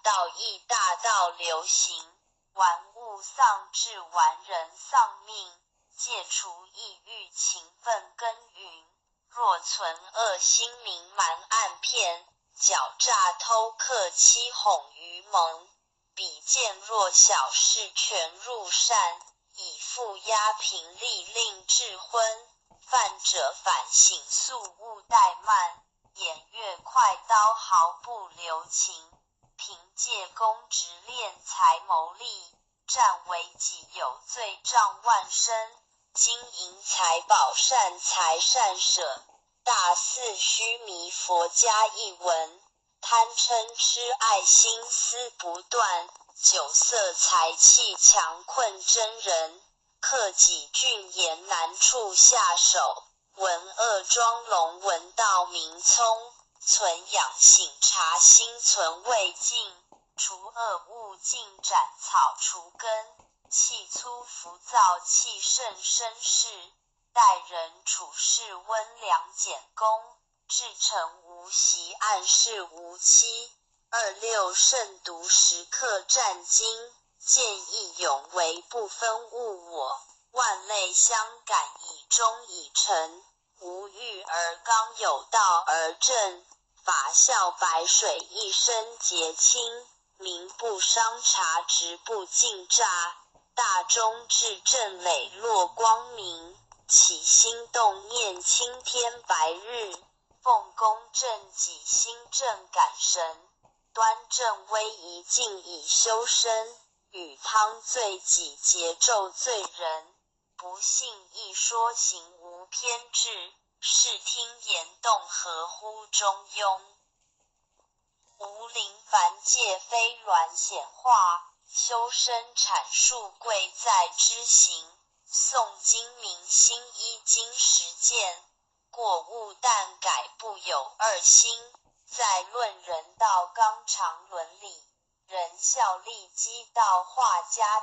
道义大道流行，玩物丧志，玩人丧命，戒除意欲，勤奋耕耘。若存恶心，明瞒暗骗，狡诈偷克，欺哄愚蒙。比见弱小事，全入善，以富压贫，利令智昏。犯者反省，速勿怠慢，偃月快刀，毫不留情。凭借公职，敛财谋利，占为己有罪，障万生。金银财宝，善财善舍，大肆虚弥，佛家一闻。贪嗔痴爱，心思不断，酒色财气，强困真人。克己峻严，难处下手。闻恶装聋，闻道明聪。存养省察，心存未尽。除恶务尽，斩草除根。气粗浮躁，气盛生事。待人处事，温良俭恭。至诚无息，暗室无欺。26慎独，时刻战兢。见义勇为，不分物我。万类相感，以忠以诚。无欲而刚，有道而正。法效百水，一身洁清。民不伤察，直不尽诈。大忠至正，磊落光明。起心动念，青天白日。奉公正己，心正感神。端正威仪，静以修身。与汤罪己，节纣罪人。不信一说，行无偏至。视听言动，合乎中庸。无临凡戒，非鸾显化。修身阐述，贵在知行。诵经明心，依经实践。过误但改，不有二心。在论人道，纲常伦理。仁孝利基道，化家